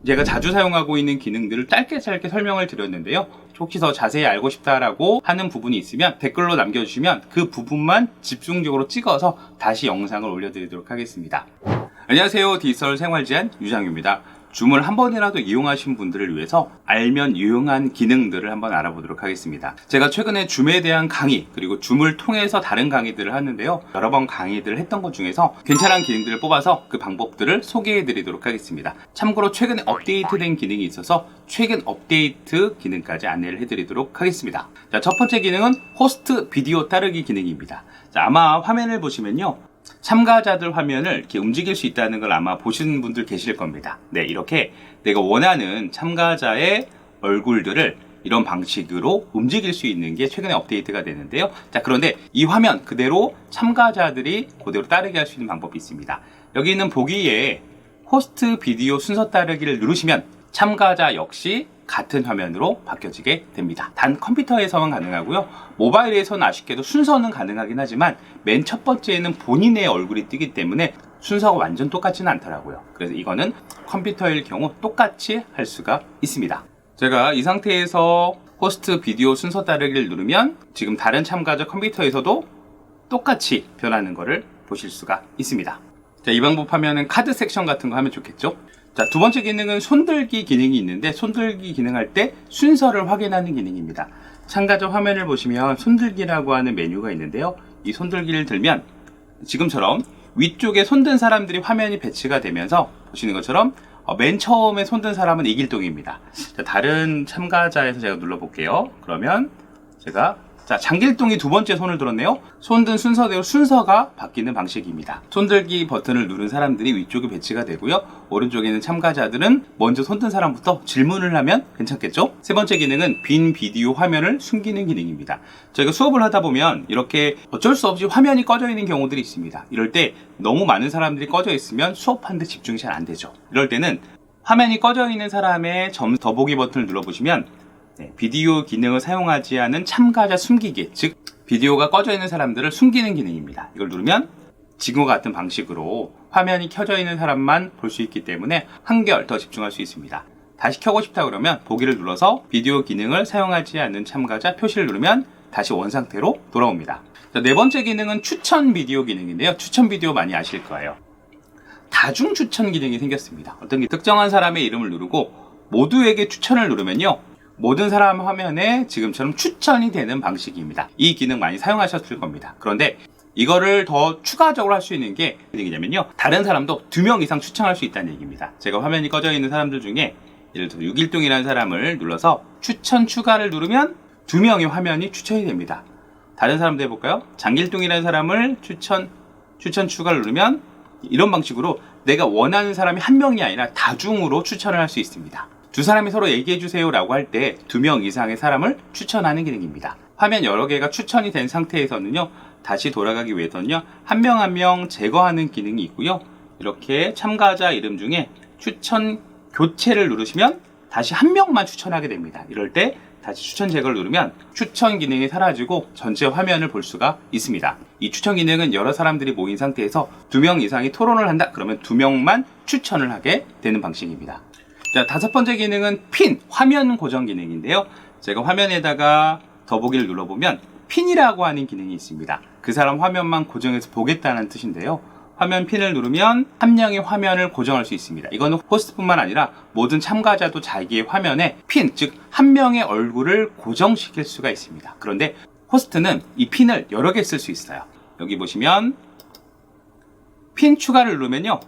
제가 자주 사용하고 있는 기능들을 짧게 설명을 드렸는데요. 혹시 더 자세히 알고 싶다라고 하는 부분이 있으면 댓글로 남겨주시면 그 부분만 집중적으로 찍어서 다시 영상을 올려드리도록 하겠습니다. 안녕하세요. 디지털 생활제한 유장유입니다. 줌을 한 번이라도 이용하신 분들을 위해서 알면 유용한 기능들을 한번 알아보도록 하겠습니다. 제가 최근에 줌에 대한 강의, 그리고 줌을 통해서 다른 강의들을 하는데요. 여러 번 강의들을 했던 것 중에서 괜찮은 기능들을 뽑아서 그 방법들을 소개해 드리도록 하겠습니다. 참고로 최근에 업데이트된 기능이 있어서 최근 업데이트 기능까지 안내를 해드리도록 하겠습니다. 자, 첫 번째 기능은 호스트 비디오 따르기 기능입니다. 자, 아마 화면을 보시면요. 참가자들 화면을 이렇게 움직일 수 있다는 걸 아마 보시는 분들 계실 겁니다. 네, 이렇게 내가 원하는 참가자의 얼굴들을 이런 방식으로 움직일 수 있는 게 최근에 업데이트가 되는데요. 자, 그런데 이 화면 그대로 참가자들이 그대로 따르게 할 수 있는 방법이 있습니다. 여기 있는 보기에 호스트 비디오 순서 따르기를 누르시면 참가자 역시 같은 화면으로 바뀌어지게 됩니다. 단 컴퓨터에서만 가능하고요. 모바일에서는 아쉽게도 순서는 가능하긴 하지만 맨 첫 번째에는 본인의 얼굴이 뜨기 때문에 순서가 완전 똑같지는 않더라고요. 그래서 이거는 컴퓨터일 경우 똑같이 할 수가 있습니다. 제가 이 상태에서 호스트 비디오 순서 따르기를 누르면 지금 다른 참가자 컴퓨터에서도 똑같이 변하는 것을 보실 수가 있습니다. 자, 이 방법 하면은 카드 섹션 같은 거 하면 좋겠죠? 자, 두 번째 기능은 손들기 기능이 있는데 손들기 기능할 때 순서를 확인하는 기능입니다. 참가자 화면을 보시면 손들기라고 하는 메뉴가 있는데요. 이 손들기를 들면 지금처럼 위쪽에 손든 사람들이 화면이 배치가 되면서 보시는 것처럼 맨 처음에 손든 사람은 이길동입니다. 자, 다른 참가자에서 제가 눌러볼게요. 그러면 제가 장길동이 두 번째 손을 들었네요. 손든 순서대로 순서가 바뀌는 방식입니다. 손들기 버튼을 누른 사람들이 위쪽에 배치가 되고요. 오른쪽에 있는 참가자들은 먼저 손든 사람부터 질문을 하면 괜찮겠죠? 세 번째 기능은 빈 비디오 화면을 숨기는 기능입니다. 저희가 수업을 하다 보면 이렇게 어쩔 수 없이 화면이 꺼져 있는 경우들이 있습니다. 이럴 때 너무 많은 사람들이 꺼져 있으면 수업하는데 집중이 잘 안 되죠. 이럴 때는 화면이 꺼져 있는 사람의 점 더보기 버튼을 눌러보시면 비디오 기능을 사용하지 않은 참가자 숨기기, 즉 비디오가 꺼져 있는 사람들을 숨기는 기능입니다. 이걸 누르면 지금과 같은 방식으로 화면이 켜져 있는 사람만 볼 수 있기 때문에 한결 더 집중할 수 있습니다. 다시 켜고 싶다 그러면 보기를 눌러서 비디오 기능을 사용하지 않는 참가자 표시를 누르면 다시 원상태로 돌아옵니다. 자, 네 번째 기능은 추천 비디오 기능인데요. 추천 비디오 많이 아실 거예요. 다중 추천 기능이 생겼습니다. 어떤 게 특정한 사람의 이름을 누르고 모두에게 추천을 누르면요. 모든 사람 화면에 지금처럼 추천이 되는 방식입니다. 이 기능 많이 사용하셨을 겁니다. 그런데 이거를 더 추가적으로 할 수 있는 게 기능이냐면요. 다른 사람도 2명 이상 추천할 수 있다는 얘기입니다. 제가 화면이 꺼져 있는 사람들 중에 예를 들어 6일동이라는 사람을 눌러서 추천 추가를 누르면 2명의 화면이 추천이 됩니다. 다른 사람도 해볼까요? 장길동이라는 사람을 추천 추가를 누르면 이런 방식으로 내가 원하는 사람이 한 명이 아니라 다중으로 추천을 할 수 있습니다. 두 사람이 서로 얘기해주세요 라고 할 때 2명 이상의 사람을 추천하는 기능입니다. 화면 여러 개가 추천이 된 상태에서는요, 다시 돌아가기 위해서는요, 한 명 한 명 제거하는 기능이 있고요. 이렇게 참가자 이름 중에 추천 교체를 누르시면 다시 한 명만 추천하게 됩니다. 이럴 때 다시 추천 제거를 누르면 추천 기능이 사라지고 전체 화면을 볼 수가 있습니다. 이 추천 기능은 여러 사람들이 모인 상태에서 2명 이상이 토론을 한다? 그러면 2명만 추천을 하게 되는 방식입니다. 자, 다섯 번째 기능은 핀, 화면 고정 기능인데요. 제가 화면에다가 더보기를 눌러보면 핀이라고 하는 기능이 있습니다. 그 사람 화면만 고정해서 보겠다는 뜻인데요. 화면 핀을 누르면 한 명의 화면을 고정할 수 있습니다. 이거는 호스트뿐만 아니라 모든 참가자도 자기의 화면에 핀, 즉 한 명의 얼굴을 고정시킬 수가 있습니다. 그런데 호스트는 이 핀을 여러 개 쓸 수 있어요. 여기 보시면 핀 추가를 누르면요.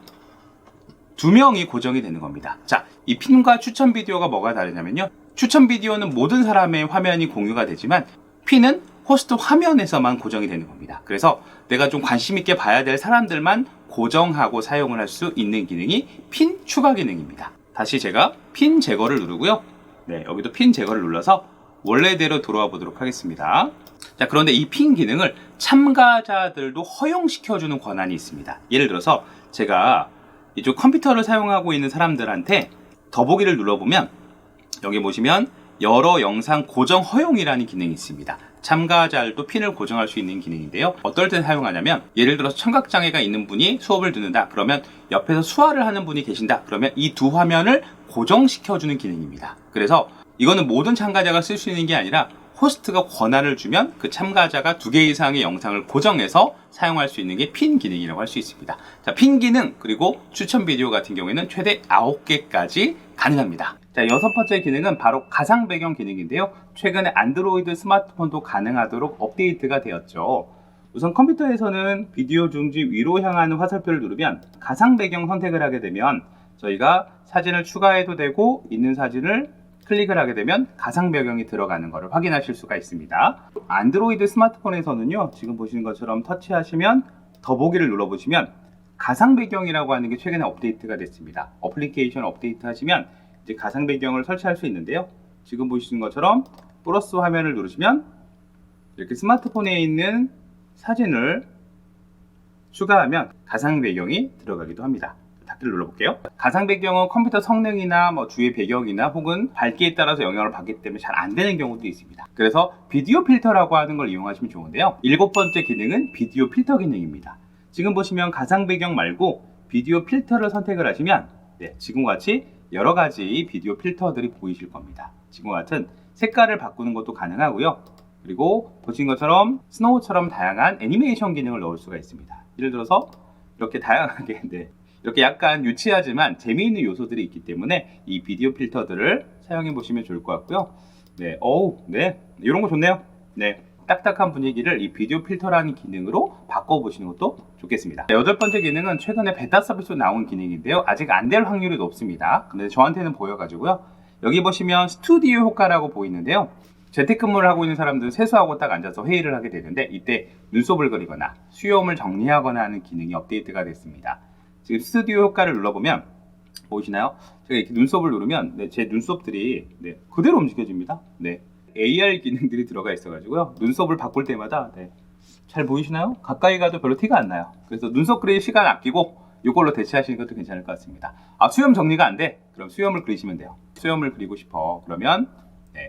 2명이 고정이 되는 겁니다. 자, 이 핀과 추천 비디오가 뭐가 다르냐면요. 추천 비디오는 모든 사람의 화면이 공유가 되지만 핀은 호스트 화면에서만 고정이 되는 겁니다. 그래서 내가 좀 관심 있게 봐야 될 사람들만 고정하고 사용을 할 수 있는 기능이 핀 추가 기능입니다. 다시 제가 핀 제거를 누르고요. 네, 여기도 핀 제거를 눌러서 원래대로 돌아와 보도록 하겠습니다. 자, 그런데 이 핀 기능을 참가자들도 허용시켜주는 권한이 있습니다. 예를 들어서 제가 이쪽 컴퓨터를 사용하고 있는 사람들한테 더보기를 눌러보면 여기 보시면 여러 영상 고정 허용이라는 기능이 있습니다. 참가자들도 핀을 고정할 수 있는 기능인데요. 어떨 때 사용하냐면 예를 들어서 청각장애가 있는 분이 수업을 듣는다. 그러면 옆에서 수화를 하는 분이 계신다. 그러면 이 두 화면을 고정시켜주는 기능입니다. 그래서 이거는 모든 참가자가 쓸 수 있는 게 아니라 호스트가 권한을 주면 그 참가자가 2개 이상의 영상을 고정해서 사용할 수 있는 게 핀 기능이라고 할 수 있습니다. 자, 핀 기능 그리고 추천 비디오 같은 경우에는 최대 9개까지 가능합니다. 자, 6번째 기능은 바로 가상 배경 기능인데요. 최근에 안드로이드 스마트폰도 가능하도록 업데이트가 되었죠. 우선 컴퓨터에서는 비디오 중지 위로 향하는 화살표를 누르면 가상 배경 선택을 하게 되면 저희가 사진을 추가해도 되고 있는 사진을 클릭을 하게 되면 가상 배경이 들어가는 것을 확인하실 수가 있습니다. 안드로이드 스마트폰에서는요, 지금 보시는 것처럼 터치하시면 더보기를 눌러보시면 가상 배경이라고 하는 게 최근에 업데이트가 됐습니다. 어플리케이션 업데이트 하시면 이제 가상 배경을 설치할 수 있는데요. 지금 보시는 것처럼 플러스 화면을 누르시면 이렇게 스마트폰에 있는 사진을 추가하면 가상 배경이 들어가기도 합니다. 닫기를 눌러볼게요. 가상 배경은 컴퓨터 성능이나 주위의 배경이나 혹은 밝기에 따라서 영향을 받기 때문에 잘 안 되는 경우도 있습니다. 그래서 비디오 필터라고 하는 걸 이용하시면 좋은데요. 7번째 기능은 비디오 필터 기능입니다. 지금 보시면 가상 배경 말고 비디오 필터를 선택을 하시면 지금과 같이 여러 가지 비디오 필터들이 보이실 겁니다. 지금과 같은 색깔을 바꾸는 것도 가능하고요. 그리고 보신 것처럼 스노우처럼 다양한 애니메이션 기능을 넣을 수가 있습니다. 예를 들어서 이렇게 다양하게 이렇게 약간 유치하지만 재미있는 요소들이 있기 때문에 이 비디오 필터들을 사용해 보시면 좋을 것 같고요. 이런 거 좋네요. 딱딱한 분위기를 이 비디오 필터라는 기능으로 바꿔보시는 것도 좋겠습니다. 8번째 기능은 최근에 베타 서비스로 나온 기능인데요. 아직 안 될 확률이 높습니다. 근데 저한테는 보여가지고요. 여기 보시면 스튜디오 효과라고 보이는데요. 재택근무를 하고 있는 사람들은 세수하고 딱 앉아서 회의를 하게 되는데 이때 눈썹을 그리거나 수염을 정리하거나 하는 기능이 업데이트가 됐습니다. 지금 스튜디오 효과를 눌러보면 보이시나요? 제가 이렇게 눈썹을 누르면 제 눈썹들이 그대로 움직여집니다. AR 기능들이 들어가 있어가지고요. 눈썹을 바꿀 때마다 잘 보이시나요? 가까이 가도 별로 티가 안 나요. 그래서 눈썹 그릴 시간 아끼고 이걸로 대체하시는 것도 괜찮을 것 같습니다. 수염 정리가 안 돼? 그럼 수염을 그리시면 돼요. 수염을 그리고 싶어. 그러면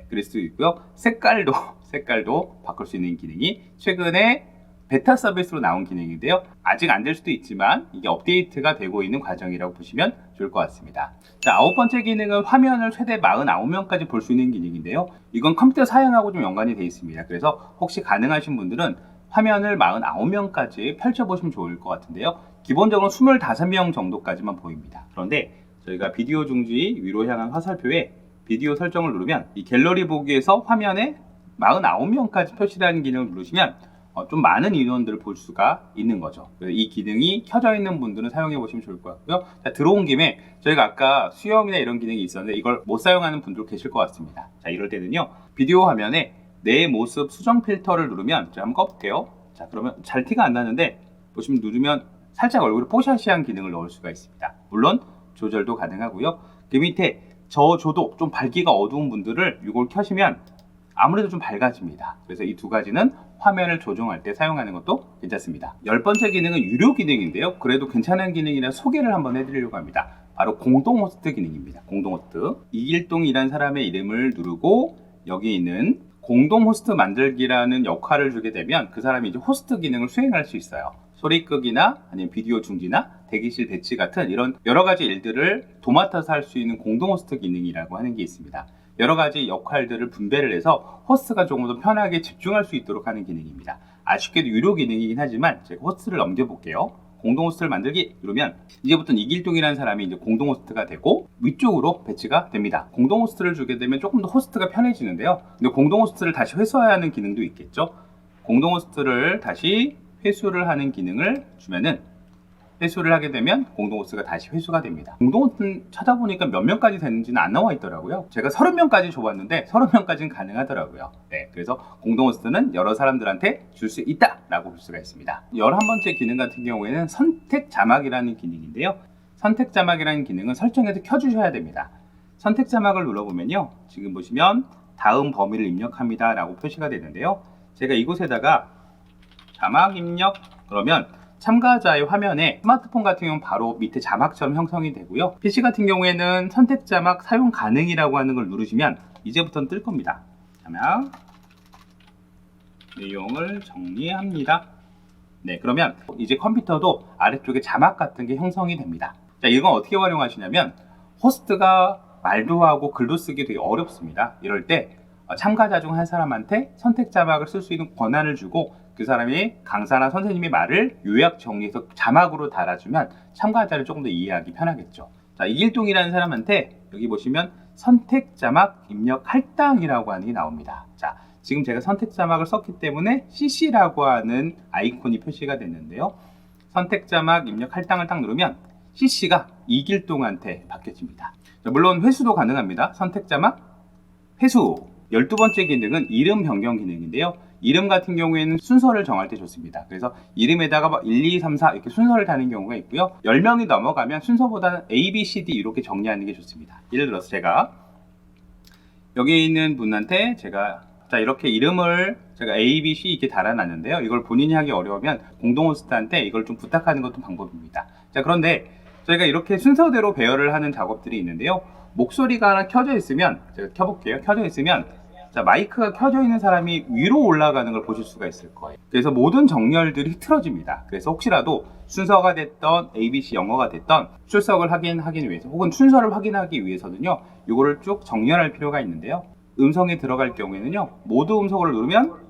그릴 수 있고요. 색깔도 바꿀 수 있는 기능이 최근에 베타 서비스로 나온 기능인데요. 아직 안 될 수도 있지만 이게 업데이트가 되고 있는 과정이라고 보시면 좋을 것 같습니다. 자, 9번째 기능은 화면을 최대 49명까지 볼 수 있는 기능인데요. 이건 컴퓨터 사양하고 좀 연관이 되어 있습니다. 그래서 혹시 가능하신 분들은 화면을 49명까지 펼쳐보시면 좋을 것 같은데요. 기본적으로 25명 정도까지만 보입니다. 그런데 저희가 비디오 중지 위로 향한 화살표에 비디오 설정을 누르면 이 갤러리 보기에서 화면에 49명까지 표시되는 기능을 누르시면 좀 많은 인원들을 볼 수가 있는 거죠. 이 기능이 켜져 있는 분들은 사용해 보시면 좋을 것 같고요. 자, 들어온 김에 저희가 아까 수염이나 이런 기능이 있었는데 이걸 못 사용하는 분들 계실 것 같습니다. 자, 이럴 때는요, 비디오 화면에 내 모습 수정 필터를 누르면 제가 한번 꺼볼게요. 자, 그러면 잘 티가 안 나는데 보시면 누르면 살짝 얼굴에 뽀샤시한 기능을 넣을 수가 있습니다. 물론 조절도 가능하고요. 그 밑에 저조도 좀 밝기가 어두운 분들을 이걸 켜시면 아무래도 좀 밝아집니다. 그래서 이 두 가지는 화면을 조정할 때 사용하는 것도 괜찮습니다. 10번째 기능은 유료 기능인데요. 그래도 괜찮은 기능이라 소개를 한번 해드리려고 합니다. 바로 공동 호스트 기능입니다. 공동 호스트. 이길동이라는 사람의 이름을 누르고 여기 있는 공동 호스트 만들기라는 역할을 주게 되면 그 사람이 이제 호스트 기능을 수행할 수 있어요. 소리 끄기나 아니면 비디오 중지나 대기실 배치 같은 이런 여러 가지 일들을 도맡아서 할 수 있는 공동 호스트 기능이라고 하는 게 있습니다. 여러 가지 역할들을 분배를 해서 호스트가 조금 더 편하게 집중할 수 있도록 하는 기능입니다. 아쉽게도 유료 기능이긴 하지만 제가 호스트를 넘겨볼게요. 공동 호스트를 만들기 누르면 이제부터는 이길동이라는 사람이 이제 공동 호스트가 되고 위쪽으로 배치가 됩니다. 공동 호스트를 주게 되면 조금 더 호스트가 편해지는데요. 근데 공동 호스트를 다시 회수하는 기능도 있겠죠. 공동 호스트를 다시 회수를 하는 기능을 주면은 회수를 하게 되면 공동 호스트가 다시 회수가 됩니다. 공동 호스트 찾아보니까 몇 명까지 되는지는 안 나와 있더라고요. 제가 30명까지 줘봤는데 30명까지는 가능하더라고요. 그래서 공동 호스트는 여러 사람들한테 줄 수 있다라고 볼 수가 있습니다. 11번째 기능 같은 경우에는 선택 자막이라는 기능인데요. 선택 자막이라는 기능은 설정해서 켜주셔야 됩니다. 선택 자막을 눌러보면요, 지금 보시면 다음 범위를 입력합니다 라고 표시가 되는데요. 제가 이곳에다가 자막 입력 그러면 참가자의 화면에 스마트폰 같은 경우는 바로 밑에 자막처럼 형성이 되고요. PC 같은 경우에는 선택 자막 사용 가능이라고 하는 걸 누르시면 이제부터는 뜰 겁니다. 자막 내용을 정리합니다. 네, 그러면 이제 컴퓨터도 아래쪽에 자막 같은 게 형성이 됩니다. 자, 이건 어떻게 활용하시냐면 호스트가 말도 하고 글도 쓰기 되게 어렵습니다. 이럴 때 참가자 중 한 사람한테 선택 자막을 쓸 수 있는 권한을 주고 그 사람이 강사나 선생님의 말을 요약 정리해서 자막으로 달아주면 참가자를 조금 더 이해하기 편하겠죠. 자, 이길동이라는 사람한테 여기 보시면 선택 자막 입력 할당이라고 하는 게 나옵니다. 자, 지금 제가 선택 자막을 썼기 때문에 CC라고 하는 아이콘이 표시가 됐는데요. 선택 자막 입력 할당을 딱 누르면 CC가 이길동한테 바뀌어집니다. 자, 물론 회수도 가능합니다. 선택 자막 회수. 12번째 기능은 이름 변경 기능인데요. 이름 같은 경우에는 순서를 정할 때 좋습니다. 그래서 이름에다가 1, 2, 3, 4 이렇게 순서를 다는 경우가 있고요. 10명이 넘어가면 순서보다는 A, B, C, D 이렇게 정리하는 게 좋습니다. 예를 들어서 제가 여기 있는 분한테 제가 자 이렇게 이름을 제가 A, B, C 이렇게 달아놨는데요. 이걸 본인이 하기 어려우면 공동 호스트한테 이걸 좀 부탁하는 것도 방법입니다. 자, 그런데 저희가 이렇게 순서대로 배열을 하는 작업들이 있는데요. 목소리가 하나 켜져 있으면 제가 켜볼게요. 켜져 있으면 자, 마이크가 켜져 있는 사람이 위로 올라가는 걸 보실 수가 있을 거예요. 그래서 모든 정렬들이 흐트러집니다. 그래서 혹시라도 순서가 됐던 ABC 영어가 됐던 출석을 확인하기 위해서 혹은 순서를 확인하기 위해서는요, 이거를 쭉 정렬할 필요가 있는데요. 음성에 들어갈 경우에는요, 모드 음성을 누르면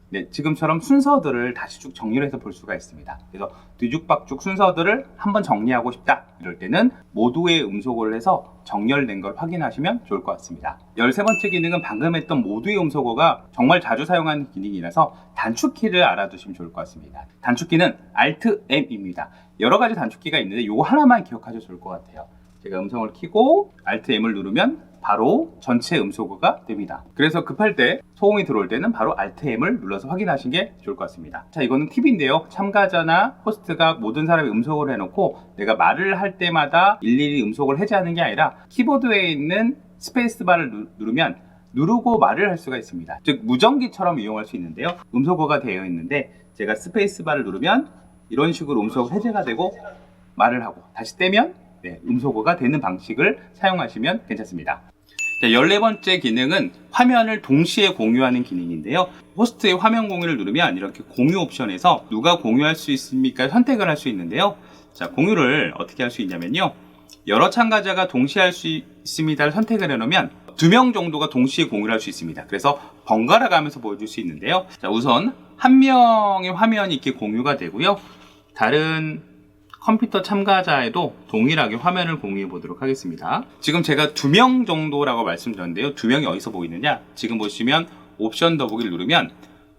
네, 지금처럼 순서들을 다시 쭉 정리해서 볼 수가 있습니다. 그래서 뒤죽박죽 순서들을 한번 정리하고 싶다 이럴 때는 모두의 음소거를 해서 정렬된 걸 확인하시면 좋을 것 같습니다. 13번째 기능은 방금 했던 모두의 음소거가 정말 자주 사용하는 기능이라서 단축키를 알아두시면 좋을 것 같습니다. 단축키는 Alt-M입니다. 여러 가지 단축키가 있는데 이거 하나만 기억하셔도 좋을 것 같아요. 제가 음성을 켜고 Alt-M을 누르면 바로 전체 음소거가 됩니다. 그래서 급할 때 소음이 들어올 때는 바로 Alt-M을 눌러서 확인하시는 게 좋을 것 같습니다. 자, 이거는 팁인데요. 참가자나 호스트가 모든 사람이 음소거를 해놓고 내가 말을 할 때마다 일일이 음소거를 해제하는 게 아니라 키보드에 있는 스페이스바를 누르면 누르고 말을 할 수가 있습니다. 즉 무전기처럼 이용할 수 있는데요. 음소거가 되어 있는데 제가 스페이스바를 누르면 이런 식으로 음소거 해제가 되고 말을 하고 다시 떼면 네, 음소거가 되는 방식을 사용하시면 괜찮습니다. 자, 14번째 기능은 화면을 동시에 공유하는 기능인데요. 호스트의 화면 공유를 누르면 이렇게 공유 옵션에서 누가 공유할 수 있습니까? 선택을 할 수 있는데요. 자, 공유를 어떻게 할 수 있냐면요. 여러 참가자가 동시에 할 수 있습니다를 선택을 해놓으면 2명 정도가 동시에 공유를 할 수 있습니다. 그래서 번갈아 가면서 보여줄 수 있는데요. 자, 우선 한 명의 화면이 이렇게 공유가 되고요. 다른 컴퓨터 참가자에도 동일하게 화면을 공유해 보도록 하겠습니다. 지금 제가 2명 정도라고 말씀드렸는데요. 2명이 어디서 보이느냐? 지금 보시면 옵션 더보기를 누르면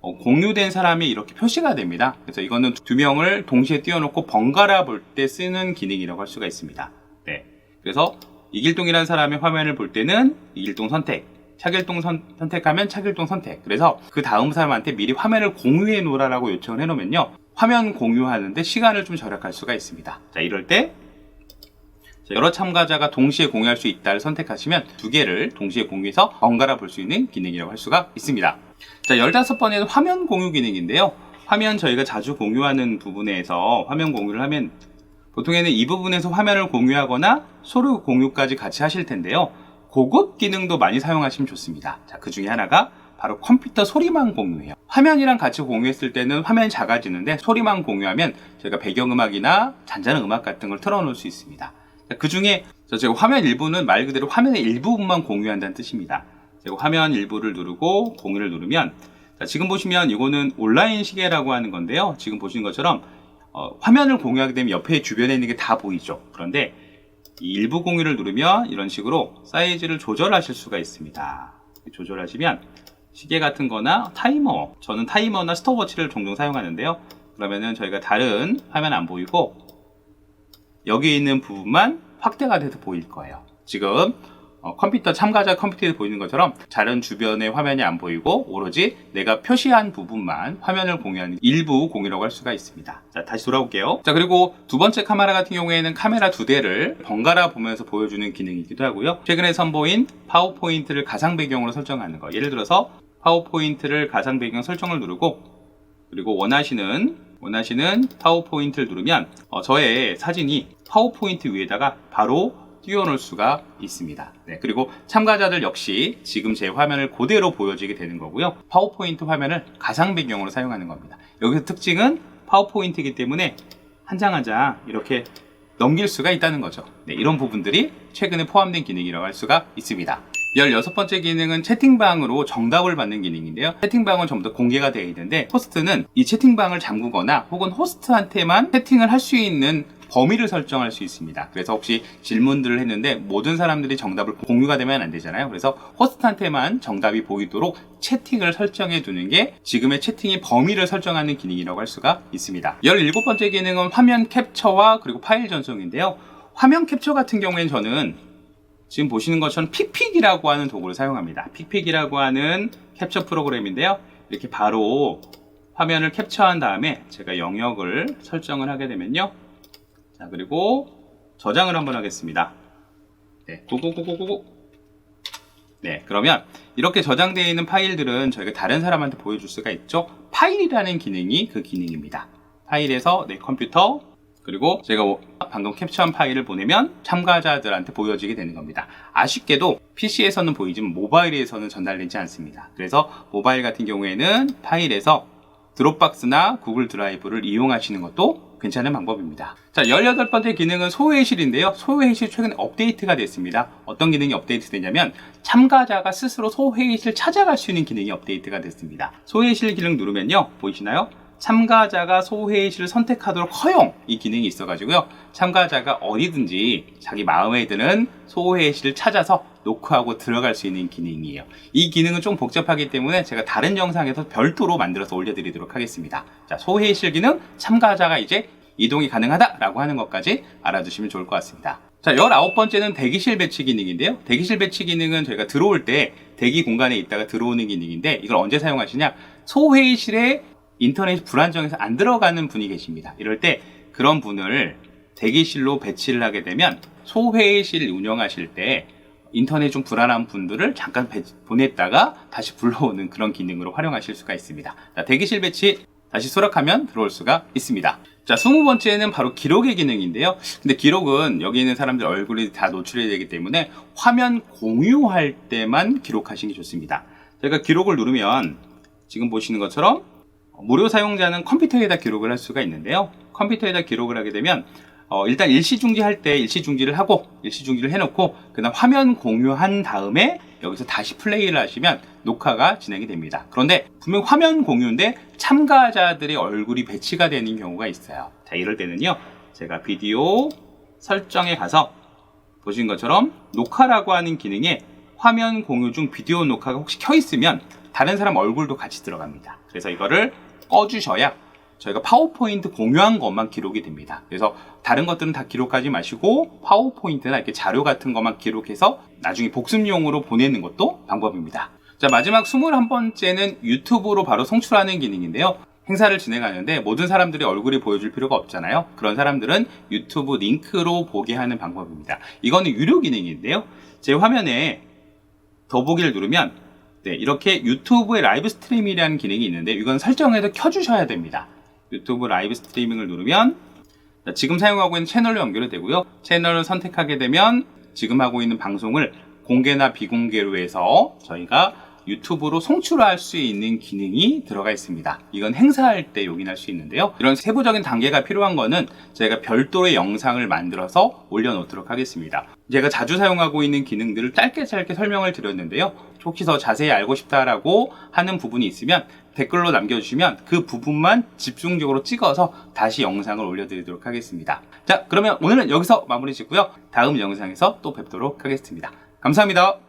공유된 사람이 이렇게 표시가 됩니다. 그래서 이거는 2명을 동시에 띄워놓고 번갈아 볼 때 쓰는 기능이라고 할 수가 있습니다. 네. 그래서 이길동이라는 사람의 화면을 볼 때는 이길동 선택, 차길동 선택하면 차길동 선택. 그래서 그 다음 사람한테 미리 화면을 공유해 놓으라고 요청을 해놓으면요. 화면 공유하는데 시간을 좀 절약할 수가 있습니다. 자, 이럴 때 여러 참가자가 동시에 공유할 수 있다를 선택하시면 2개를 동시에 공유해서 번갈아 볼 수 있는 기능이라고 할 수가 있습니다. 자, 15번에는 화면 공유 기능인데요. 화면 저희가 자주 공유하는 부분에서 화면 공유를 하면 보통에는 이 부분에서 화면을 공유하거나 소리 공유까지 같이 하실 텐데요. 그것 기능도 많이 사용하시면 좋습니다. 자, 그 중에 하나가 바로 컴퓨터 소리만 공유해요. 화면이랑 같이 공유했을 때는 화면이 작아지는데 소리만 공유하면 저희가 배경음악이나 잔잔한 음악 같은 걸 틀어놓을 수 있습니다. 그 중에 제가 화면 일부는 말 그대로 화면의 일부분만 공유한다는 뜻입니다. 제가 화면 일부를 누르고 공유를 누르면 자, 지금 보시면 이거는 온라인 시계라고 하는 건데요. 지금 보시는 것처럼 화면을 공유하게 되면 옆에 주변에 있는 게 다 보이죠. 그런데 이 일부 공유를 누르면 이런 식으로 사이즈를 조절하실 수가 있습니다. 조절하시면 시계 같은 거나 타이머, 저는 타이머나 스톱워치를 종종 사용하는데요. 그러면은 저희가 다른 화면 안 보이고 여기 있는 부분만 확대가 돼서 보일 거예요. 지금 컴퓨터 참가자 컴퓨터에 보이는 것처럼 다른 주변의 화면이 안 보이고 오로지 내가 표시한 부분만 화면을 공유하는 일부 공유라고 할 수가 있습니다. 자, 다시 돌아올게요. 자, 그리고 두 번째 카메라 같은 경우에는 카메라 2대를 번갈아 보면서 보여주는 기능이기도 하고요. 최근에 선보인 파워포인트를 가상 배경으로 설정하는 거. 예를 들어서 파워포인트를 가상 배경 설정을 누르고 그리고 원하시는 파워포인트를 누르면 저의 사진이 파워포인트 위에다가 바로 띄워놓을 수가 있습니다. 네, 그리고 참가자들 역시 지금 제 화면을 그대로 보여지게 되는 거고요. 파워포인트 화면을 가상 배경으로 사용하는 겁니다. 여기서 특징은 파워포인트이기 때문에 한 장 한 장 이렇게 넘길 수가 있다는 거죠. 네, 이런 부분들이 최근에 포함된 기능이라고 할 수가 있습니다. 16번째 기능은 채팅방으로 정답을 받는 기능인데요. 채팅방은 전부 다 공개가 되어 있는데 호스트는 이 채팅방을 잠그거나 혹은 호스트한테만 채팅을 할 수 있는 범위를 설정할 수 있습니다. 그래서 혹시 질문들을 했는데 모든 사람들이 정답을 공유가 되면 안 되잖아요. 그래서 호스트한테만 정답이 보이도록 채팅을 설정해 두는 게 지금의 채팅의 범위를 설정하는 기능이라고 할 수가 있습니다. 17번째 기능은 화면 캡처와 그리고 파일 전송인데요. 화면 캡처 같은 경우에는 저는 지금 보시는 것처럼 픽픽이라고 하는 도구를 사용합니다. 픽픽이라고 하는 캡처 프로그램인데요. 이렇게 바로 화면을 캡처한 다음에 제가 영역을 설정을 하게 되면요. 자, 그리고 저장을 한번 하겠습니다. 네, 고고고고고고. 네, 그러면 이렇게 저장되어 있는 파일들은 저희가 다른 사람한테 보여줄 수가 있죠. 파일이라는 기능이 그 기능입니다. 파일에서 내 컴퓨터, 그리고 제가 방금 캡처한 파일을 보내면 참가자들한테 보여지게 되는 겁니다. 아쉽게도 PC에서는 보이지만 모바일에서는 전달되지 않습니다. 그래서 모바일 같은 경우에는 파일에서 드롭박스나 구글 드라이브를 이용하시는 것도 괜찮은 방법입니다. 자, 18번째 기능은 소회의실인데요. 소회의실 최근에 업데이트가 됐습니다. 어떤 기능이 업데이트 되냐면 참가자가 스스로 소회의실 찾아갈 수 있는 기능이 업데이트가 됐습니다. 소회의실 기능 누르면요. 보이시나요? 참가자가 소회의실을 선택하도록 허용, 이 기능이 있어가지고요. 참가자가 어디든지 자기 마음에 드는 소회의실을 찾아서 노크하고 들어갈 수 있는 기능이에요. 이 기능은 좀 복잡하기 때문에 제가 다른 영상에서 별도로 만들어서 올려드리도록 하겠습니다. 자, 소회의실 기능, 참가자가 이제 이동이 가능하다라고 하는 것까지 알아두시면 좋을 것 같습니다. 자, 19번째는 대기실 배치 기능인데요. 대기실 배치 기능은 저희가 들어올 때 대기 공간에 있다가 들어오는 기능인데 이걸 언제 사용하시냐? 소회의실에 인터넷이 불안정해서 안 들어가는 분이 계십니다. 이럴 때 그런 분을 대기실로 배치를 하게 되면 소회의실 운영하실 때 인터넷 좀 불안한 분들을 잠깐 보냈다가 다시 불러오는 그런 기능으로 활용하실 수가 있습니다. 자, 대기실 배치 다시 수락하면 들어올 수가 있습니다. 자, 20번째는 바로 기록의 기능인데요. 근데 기록은 여기 있는 사람들 얼굴이 다 노출이 되기 때문에 화면 공유할 때만 기록하시는 게 좋습니다. 제가 기록을 누르면 지금 보시는 것처럼 무료 사용자는 컴퓨터에다 기록을 할 수가 있는데요. 컴퓨터에다 기록을 하게 되면 일단 일시중지할 때 일시중지를 하고 일시중지를 해놓고 그 다음 화면 공유한 다음에 여기서 다시 플레이를 하시면 녹화가 진행이 됩니다. 그런데 분명 화면 공유인데 참가자들의 얼굴이 배치가 되는 경우가 있어요. 자, 이럴 때는요, 제가 비디오 설정에 가서 보신 것처럼 녹화라고 하는 기능에 화면 공유 중 비디오 녹화가 혹시 켜 있으면 다른 사람 얼굴도 같이 들어갑니다. 그래서 이거를 꺼주셔야 저희가 파워포인트 공유한 것만 기록이 됩니다. 그래서 다른 것들은 다 기록하지 마시고 파워포인트나 이렇게 자료 같은 것만 기록해서 나중에 복습용으로 보내는 것도 방법입니다. 자, 마지막 21번째는 유튜브로 바로 송출하는 기능인데요. 행사를 진행하는데 모든 사람들이 얼굴이 보여줄 필요가 없잖아요. 그런 사람들은 유튜브 링크로 보게 하는 방법입니다. 이거는 유료 기능인데요. 제 화면에 더보기를 누르면 네, 이렇게 유튜브의 라이브 스트리밍이라는 기능이 있는데 이건 설정해서 켜주셔야 됩니다. 유튜브 라이브 스트리밍을 누르면 지금 사용하고 있는 채널로 연결이 되고요. 채널을 선택하게 되면 지금 하고 있는 방송을 공개나 비공개로 해서 저희가 유튜브로 송출할 수 있는 기능이 들어가 있습니다. 이건 행사할 때 요긴할 수 있는데요. 이런 세부적인 단계가 필요한 거는 제가 별도의 영상을 만들어서 올려놓도록 하겠습니다. 제가 자주 사용하고 있는 기능들을 짧게 설명을 드렸는데요. 혹시 더 자세히 알고 싶다라고 하는 부분이 있으면 댓글로 남겨주시면 그 부분만 집중적으로 찍어서 다시 영상을 올려드리도록 하겠습니다. 자, 그러면 오늘은 여기서 마무리 짓고요. 다음 영상에서 또 뵙도록 하겠습니다. 감사합니다.